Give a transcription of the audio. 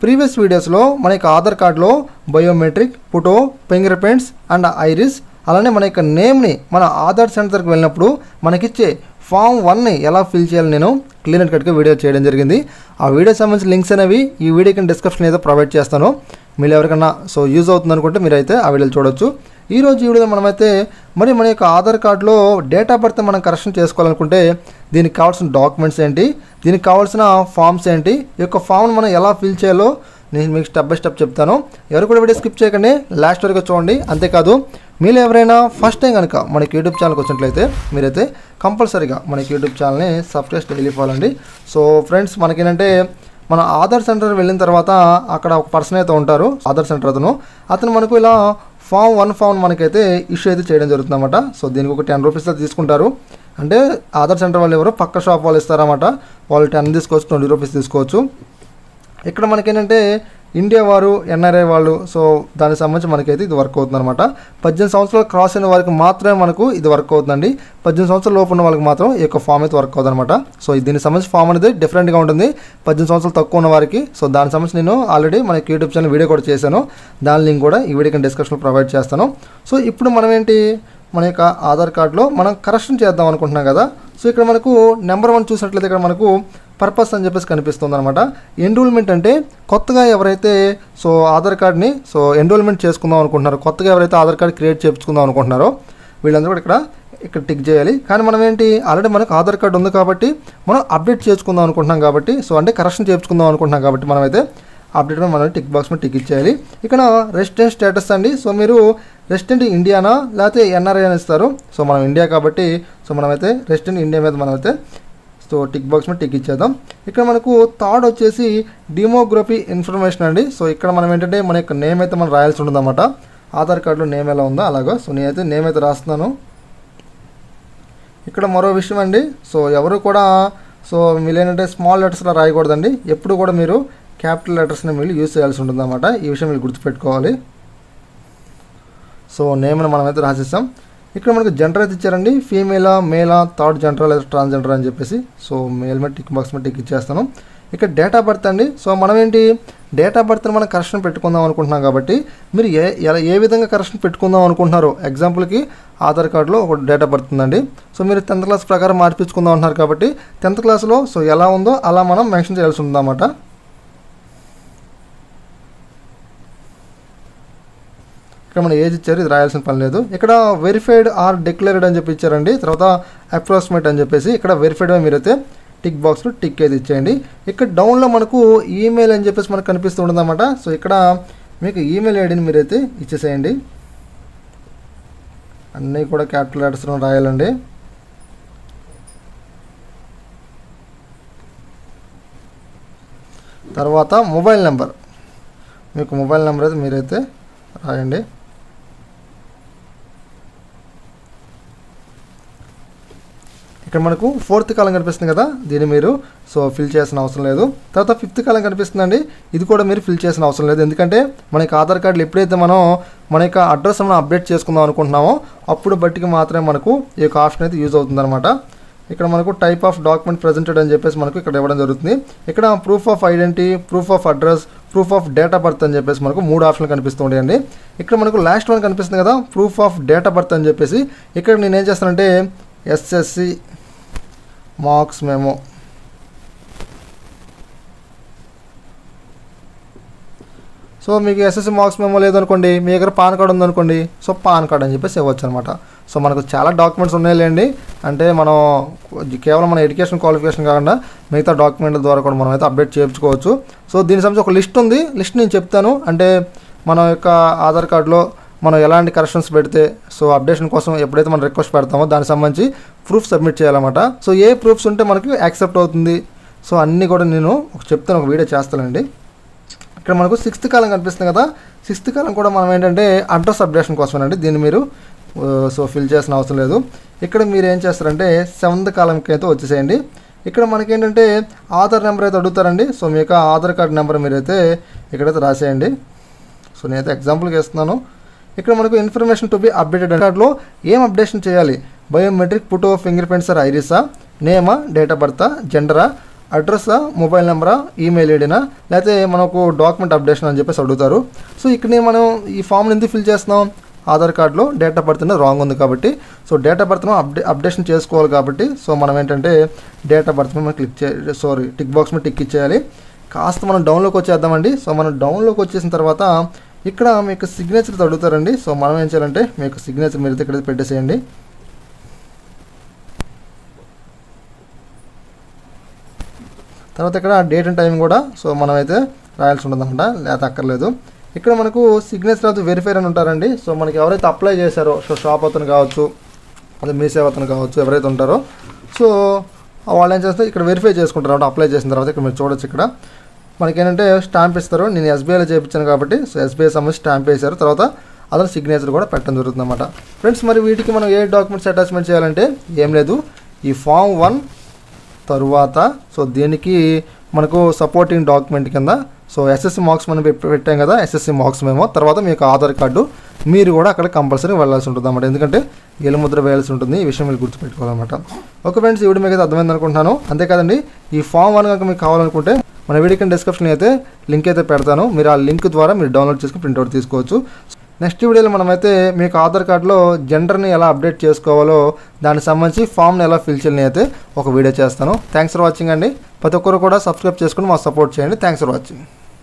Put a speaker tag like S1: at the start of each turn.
S1: Previous వీడియోస్లో మనకి ఆధార్ కార్డులో biometric, photo, finger prints and iris అలానే మన యొక్క నేమ్ని మన ఆధార్ సెంటర్కి వెళ్ళినప్పుడు మనకిచ్చే ఫామ్ 1ని ఎలా ఫిల్ చేయాలి నేను క్లీన్ అండ్ కట్గా వీడియో చేయడం జరిగింది. ఆ వీడియో సంబంధించిన లింక్స్ అనేవి ఈ వీడియో కింద డిస్క్రిప్షన్ ఏదో ప్రొవైడ్ చేస్తాను. మీరు ఎవరికన్నా యూజ్ అవుతుంది అనుకుంటే మీరైతే ఆ వీడియోలు చూడొచ్చు. ఈరోజు వీడియోలో మనమైతే మన యొక్క ఆధార్ కార్డులో డేట్ ఆఫ్ బర్త్ మనం కరెక్షన్ చేసుకోవాలనుకుంటే దీనికి కావాల్సిన డాక్యుమెంట్స్ ఏంటి, దీనికి కావాల్సిన ఫామ్స్ ఏంటి, ఈ యొక్క ఫామ్ను మనం ఎలా ఫిల్ చేయాలో నేను మీకు స్టెప్ బై స్టెప్ చెప్తాను. ఎవరు కూడా వీడియో స్కిప్ చేయకండి, లాస్ట్ వరకు చూడండి. అంతేకాదు మీరు ఎవరైనా ఫస్ట్ టైం కనుక మనకి యూట్యూబ్ ఛానల్కి వచ్చినట్లయితే మీరైతే కంపల్సరీగా మనకి యూట్యూబ్ ఛానల్ని సబ్స్క్రైబ్ డైలీ ఫాలో అండి. సో ఫ్రెండ్స్, మనకేంటంటే మన ఆధార్ సెంటర్ వెళ్ళిన తర్వాత అక్కడ ఒక పర్సన్ అయితే ఉంటారు, ఆధార్ సెంటర్ అతను మనకు ఇలా ఫామ్ 1 ఫామ్ మనకైతే ఇష్యూ అయితే చేయడం జరుగుతుంది అన్నమాట. సో దీనికి ఒక 10 రూపీస్ తీసుకుంటారు. అంటే ఆధార్ సెంటర్ వాళ్ళు ఎవరో పక్క షాప్ వాళ్ళు ఇస్తారన్నమాట. వాళ్ళు 10 తీసుకోవచ్చు, 20 రూపీస్ తీసుకోవచ్చు. ఇక్కడ మనకేంటంటే ఇండియా వారు, ఎన్ఆర్ఐ వాళ్ళు, సో దానికి సంబంధించి మనకైతే ఇది వర్క్ అవుతుంది అనమాట. 18 సంవత్సరాలు క్రాస్ అయిన వారికి మాత్రమే మనకు ఇది వర్క్ అవుతుందండి. 18 సంవత్సరాల లోపు ఉన్న వాళ్ళకి మాత్రం ఈ యొక్క ఫామ్ అయితే వర్క్ అవుతుంది అనమాట. సో దీనికి సంబంధించి ఫామ్ అనేది డిఫరెంట్గా ఉంటుంది 18 సంవత్సరాలు తక్కువ ఉన్న వారికి. సో దానికి సంబంధించి నేను ఆల్రెడీ మనకి యూట్యూబ్ ఛానల్ వీడియో కూడా చేశాను. దాని లింక్ కూడా ఈ వీడియో కింద డిస్క్రిప్షన్లో ప్రొవైడ్ చేస్తాను. సో ఇప్పుడు మనం ఏంటి, మన యొక్క ఆధార్ కార్డులో మనం కరెక్షన్ చేద్దాం అనుకుంటున్నాం కదా. సో ఇక్కడ మనకు నెంబర్ 1 చూసినట్లయితే ఇక్కడ మనకు పర్పస్ అని చెప్పేసి కనిపిస్తుంది అనమాట. ఎన్రోల్మెంట్ అంటే కొత్తగా ఎవరైతే ఆధార్ కార్డ్ని ఎన్రోల్మెంట్ చేసుకుందాం అనుకుంటున్నారో, కొత్తగా ఎవరైతే ఆధార్ కార్డ్ క్రియేట్ చేయించుకుందాం అనుకుంటున్నారో వీళ్ళందరూ కూడా ఇక్కడ టిక్ చేయాలి. కానీ మనం ఏంటి, ఆల్రెడీ మనకు ఆధార్ కార్డు ఉంది కాబట్టి మనం అప్డేట్ చేసుకుందాం అనుకుంటున్నాం కాబట్టి, అంటే కరెక్షన్ చేయించుకుందాం అనుకుంటున్నాం కాబట్టి మనమైతే అప్డేట్ మనం టిక్ బాక్స్ మీద టిక్ ఇచ్చేయాలి. ఇక్కడ రెసిడెంట్ స్టేటస్ అండి. సో మీరు రెసిడెంట్ ఇండియానా లేకపోతే ఎన్ఆర్ఐ అని ఇస్తారు. సో మనం ఇండియా కాబట్టి మనమైతే రెసిడెంట్ ఇండియా మీద మనమైతే టిక్ బాక్స్ మీద టిక్ ఇచ్చేద్దాం. ఇక్కడ మనకు థర్డ్ వచ్చేసి డెమోగ్రఫీ ఇన్ఫర్మేషన్ అండి. సో ఇక్కడ మనం ఏంటంటే మన యొక్క నేమ్ అయితే మనం రాయాల్సి ఉంటుంది అన్నమాట. ఆధార్ కార్డులో నేమ్ ఎలా ఉందో అలాగా. సో నేనైతే నేమ్ అయితే రాస్తున్నాను. ఇక్కడ మరో విషయం అండి, ఎవరు కూడా మీరు ఏంటంటే స్మాల్ లెటర్స్లో రాయకూడదండి. ఎప్పుడు కూడా మీరు క్యాపిటల్ లెటర్స్ని మీరు యూజ్ చేయాల్సి ఉంటుంది అన్నమాట. ఈ విషయం మీరు గుర్తుపెట్టుకోవాలి. నేమ్ని మనమైతే రాసేసాం. ఇక్కడ మనకు జెండర్ అయితే ఇచ్చారండి, ఫీమేలా, మేలా, థర్డ్ జెండర్ లేదా ట్రాన్స్జెండర్ అని చెప్పేసి. మేల్ మీద టిక్ బాక్స్ మీద టిక్ ఇచ్చేస్తాను. ఇక్కడ డేట్ ఆఫ్ బర్త్ అండి. మనం ఏంటి, డేట్ ఆఫ్ బర్త్ని మనం కరెక్షన్ పెట్టుకుందాం అనుకుంటున్నాం కాబట్టి మీరు ఏ విధంగా కరెక్షన్ పెట్టుకుందాం అనుకుంటున్నారో, ఎగ్జాంపుల్కి ఆధార్ కార్డులో ఒక డేట్ ఆఫ్ బర్త్ ఉందండి. మీరు 10th క్లాస్ ప్రకారం మార్పించుకుందాం అంటున్నారు కాబట్టి 10th క్లాస్లో ఎలా ఉందో అలా మనం మెన్షన్ చేయాల్సి ఉందన్నమాట. ఇక్కడ మన ఏజ్ ఇచ్చారు, ఇది రాయాల్సిన పని లేదు. ఇక్కడ వెరిఫైడ్ ఆర్ డిక్లేర్డ్ అని చెప్పి ఇచ్చారండి. తర్వాత అప్రాక్సిమేట్ అని చెప్పేసి ఇక్కడ వెరిఫైడ్ మీరైతే టిక్ బాక్స్లో టిక్ అయితే ఇచ్చేయండి. ఇక్కడ డౌన్లో మనకు ఈమెయిల్ అని చెప్పేసి మనకు కనిపిస్తూ ఉంటుంది అన్నమాట. ఇక్కడ మీకు ఈమెయిల్ ఐడిని మీరైతే ఇచ్చేసేయండి. అన్నీ కూడా క్యాపిటల్ లెటర్స్లో రాయాలండి. తర్వాత మొబైల్ నెంబర్, మీకు మొబైల్ నెంబర్ అయితే మీరైతే రాయండి. ఇక్కడ మనకు 4th కాలం కనిపిస్తుంది కదా, దీన్ని మీరు ఫిల్ చేయాల్సిన అవసరం లేదు. తర్వాత 5th కాలం కనిపిస్తుందండి, ఇది కూడా మీరు ఫిల్ చేయాల్సిన అవసరం లేదు. ఎందుకంటే మనకి ఆధార్ కార్డులు ఎప్పుడైతే మనం మన యొక్క అడ్రస్ మనం అప్డేట్ చేసుకుందాం అనుకుంటున్నామో అప్పుడు బట్టికి మాత్రమే మనకు ఈ యొక్క ఆప్షన్ అయితే యూజ్ అవుతుంది అనమాట. ఇక్కడ మనకు టైప్ ఆఫ్ డాక్యుమెంట్ ప్రజెంటెడ్ అని చెప్పేసి మనకు ఇక్కడ ఇవ్వడం జరుగుతుంది. ఇక్కడ proof of identity, proof of address, proof of date of birth అని చెప్పేసి మనకు 3 ఆప్షన్లు కనిపిస్తూ ఉంటాయండి. ఇక్కడ మనకు లాస్ట్ వన్ కనిపిస్తుంది కదా, proof of date of birth అని చెప్పేసి. ఇక్కడ నేను ఏం చేస్తానంటే ఎస్ఎస్సి మార్క్స్ మెమో, మీకు ఎస్ఎస్సి మార్క్స్ మెమో లేదనుకోండి, మీ దగ్గర పాన్ కార్డు ఉందనుకోండి, పాన్ కార్డ్ అని చెప్పేసి ఇవ్వచ్చు అనమాట. మనకు చాలా డాక్యుమెంట్స్ ఉన్నాయిలేండి. అంటే మనం కేవలం మన ఎడ్యుకేషన్ క్వాలిఫికేషన్ కాకుండా మిగతా డాక్యుమెంట్ల ద్వారా కూడా మనం అయితే అప్డేట్ చేయించుకోవచ్చు. దీనికి సంబంధించి ఒక లిస్ట్ ఉంది, లిస్ట్ నేను చెప్తాను. అంటే మన యొక్క ఆధార్ కార్డులో మనం ఎలాంటి కరెక్షన్స్ పెడితే అప్డేషన్ కోసం ఎప్పుడైతే మనం రిక్వెస్ట్ పెడతామో దానికి సంబంధించి ప్రూఫ్ సబ్మిట్ చేయాలన్నమాట. ఏ ప్రూఫ్స్ ఉంటే మనకి యాక్సెప్ట్ అవుతుంది, అన్నీ కూడా నేను చెప్తాను, ఒక వీడియో చేస్తానండి. ఇక్కడ మనకు 6th కాలం కనిపిస్తుంది కదా, 6th కాలం కూడా మనం ఏంటంటే అడ్రస్ అప్డేషన్ కోసమేనండి. దీన్ని మీరు ఫిల్ చేసిన అవసరం లేదు. ఇక్కడ మీరు ఏం చేస్తారంటే 7th కాలంకి అయితే వచ్చేసేయండి. ఇక్కడ మనకేంటంటే ఆధార్ నెంబర్ అయితే అడుగుతారండి. మీ యొక్క ఆధార్ కార్డ్ నెంబర్ మీరైతే ఇక్కడైతే రాసేయండి. నేనైతే ఎగ్జాంపుల్గా ఇస్తున్నాను. ఇక్కడ మనకు ఇన్ఫర్మేషన్ టు బి అప్డేటెడ్ కార్డులో ఏం అప్డేషన్ చేయాలి, biometric, photo, finger prints or ఐరిసా, నేమా, డేట్ ఆఫ్ బర్తా, జెండరా, అడ్రస్, మొబైల్ నెంబరా, ఈమెయిల్ ఐడినా, లేకపోతే మనకు డాక్యుమెంట్ అప్డేషన్ అని చెప్పేసి అడుగుతారు. సో ఇక్కడ మనం ఈ ఫామ్ని ఎందుకు ఫిల్ చేస్తున్నాం, ఆధార్ కార్డులో డేట్ ఆఫ్ బర్త్ రాంగ్ ఉంది కాబట్టి, so date of birth updation చేసుకోవాలి కాబట్టి, సో మనం ఏంటంటే డేట్ ఆఫ్ బర్త్ మీద టిక్ బాక్స్ మీద టిక్ ఇచ్చేయాలి. కాస్త మనం డౌన్లోకి వచ్చేద్దామండి. సో మనం డౌన్లోకి వచ్చేసిన తర్వాత ఇక్కడ మీకు సిగ్నేచర్ అడుగుతారండి. సో మనం ఏం చేయాలంటే మీకు సిగ్నేచర్ మీరు ఇక్కడ పెట్టేసేయండి. తర్వాత ఇక్కడ డేట్ అండ్ టైం కూడా సో మనమైతే రాయాల్సి ఉంటుందన్నమాట, లేకపోతే అక్కర్లేదు. ఇక్కడ మనకు సిగ్నేచర్ ఆఫ్ ది వెరిఫైర్ అని ఉంటారండి. సో మనకి ఎవరైతే అప్లై చేశారో, సో షాప్ అతను కావచ్చు, అదే మీ సేవ అతను కావచ్చు, ఎవరైతే ఉంటారో సో వాళ్ళు ఏం చేస్తే ఇక్కడ వెరిఫై చేసుకుంటారు అన్నమాట. అప్లై చేసిన తర్వాత ఇక్కడ మీరు చూడొచ్చు, ఇక్కడ మనకి ఏంటంటే స్టాంప్ ఇస్తారు. నేను ఎస్బీఐలో చేయించాను కాబట్టి సో ఎస్బీఐ సంబంధించి స్టాంప్ వేశారు. తర్వాత అతను సిగ్నేచర్ కూడా పెట్టడం జరుగుతుంది అన్నమాట. ఫ్రెండ్స్ మరి వీటికి మనం ఏ డాక్యుమెంట్స్ అటాచ్మెంట్ చేయాలంటే ఏం లేదు, ఈ ఫామ్ 1 తరువాత సో దీనికి మనకు సపోర్టింగ్ డాక్యుమెంట్ కింద సో ఎస్ఎస్సి మార్క్స్ మనం పెట్టాం కదా, ఎస్ఎస్సి మార్క్స్ మేము, తర్వాత మీకు ఆధార్ కార్డు మీరు కూడా అక్కడ కంపల్సరీ వెళ్ళాల్సి ఉంటుంది అన్నమాట. ఎందుకంటే ఏలుముద్ర వేయాల్సి ఉంటుంది, ఈ విషయం మీరు గుర్తుపెట్టుకోవాలన్నమాట. ఓకే ఫ్రెండ్స్, ఈ వీడియో మీకు అయితే అర్థమైంది అనుకుంటున్నాను. అంతేకాదండి, ఈ ఫామ్ 1 కనుక మీకు కావాలనుకుంటే మన వీడియో కింద డిస్క్రిప్షన్ అయితే లింక్ అయితే పెడతాను. మీరు ఆ లింక్ ద్వారా మీరు డౌన్లోడ్ చేసుకుని ప్రింట్అవుట్ తీసుకోవచ్చు. నెక్స్ట్ వీడియోలో మనమైతే మీకు ఆధార్ కార్డులో జెండర్ని ఎలా అప్డేట్ చేసుకోవాలో దానికి సంబంధించి ఫామ్ని ఎలా ఫిల్ చేయాలని అయితే ఒక వీడియో చేస్తాను. థ్యాంక్స్ ఫర్ వాచింగ్ అండి. ప్రతి ఒక్కరు కూడా సబ్స్క్రైబ్ చేసుకుని మాకు సపోర్ట్ చేయండి. Thanks for watching.